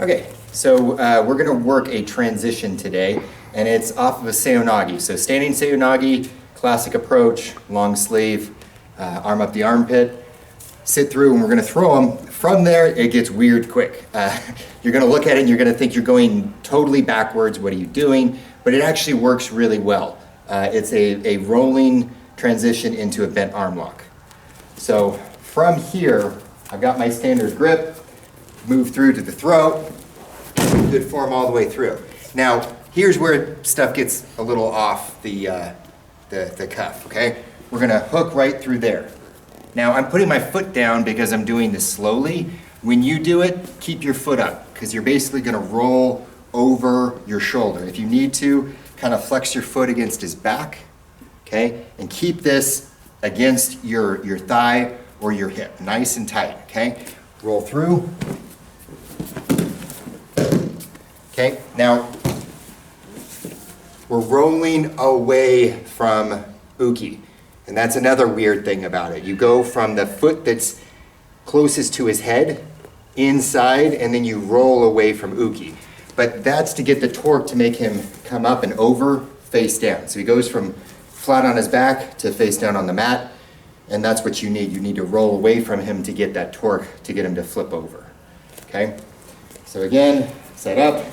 Okay, so we're gonna work a transition today, and it's off of a Seoi Nage. So standing Seoi Nage, classic approach, long sleeve, arm up the armpit, sit through, and we're gonna throw them. From there, it gets weird quick. You're gonna look at it and you're gonna think you're going totally backwards, what are you doing? But it actually works really well. It's a rolling transition into a bent arm lock. So from here, I've got my standard grip, move through to the throat, good form all the way through. Now, here's where stuff gets a little off the cuff, okay? We're gonna hook right through there. Now, I'm putting my foot down because I'm doing this slowly. When you do it, keep your foot up, because you're basically gonna roll over your shoulder. If you need to, kind of flex your foot against his back, okay? And keep this against your thigh or your hip, nice and tight, okay? Roll through. Okay, now we're rolling away from uke, and that's another weird thing about it. You go from the foot that's closest to his head inside, and then you roll away from uke. But that's to get the torque to make him come up and over, face down. So he goes from flat on his back to face down on the mat, and that's what you need. You need to roll away from him to get that torque to get him to flip over, okay? So again, set up.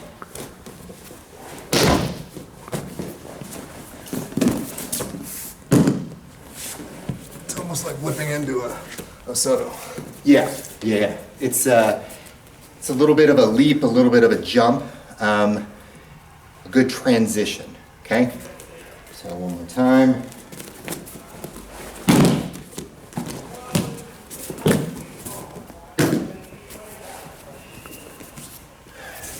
Almost like whipping into a Soto. Yeah. It's a little bit of a leap, a little bit of a jump, a good transition, okay? So one more time.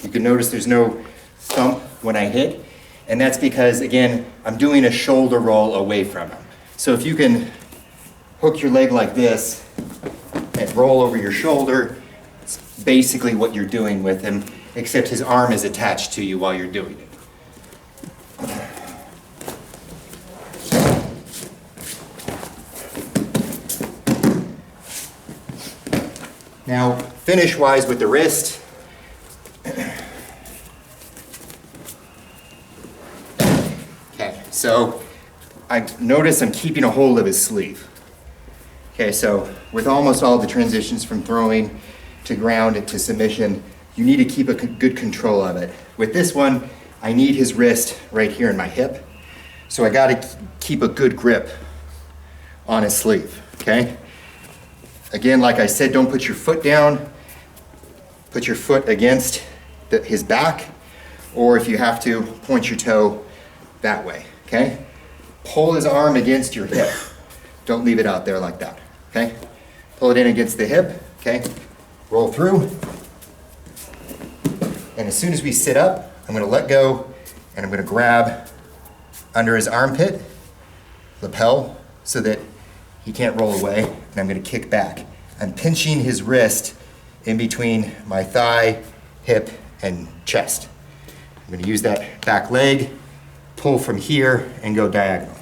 You can notice there's no thump when I hit, and that's because, again, I'm doing a shoulder roll away from him. So if you can hook your leg like this and roll over your shoulder, it's basically what you're doing with him, except his arm is attached to you while you're doing it. Now, finish-wise with the wrist, okay, so I notice I'm keeping a hold of his sleeve. Okay, so with almost all the transitions from throwing to ground to submission, you need to keep a good control of it. With this one, I need his wrist right here in my hip, so I gotta keep a good grip on his sleeve, okay? Again, like I said, don't put your foot down, put your foot against his back, or if you have to, point your toe that way, okay? Pull his arm against your hip. Don't leave it out there like that, okay? Pull it in against the hip, okay? Roll through. And as soon as we sit up, I'm gonna let go and I'm gonna grab under his armpit, lapel, so that he can't roll away, and I'm gonna kick back. I'm pinching his wrist in between my thigh, hip, and chest. I'm gonna use that back leg, pull from here, and go diagonal.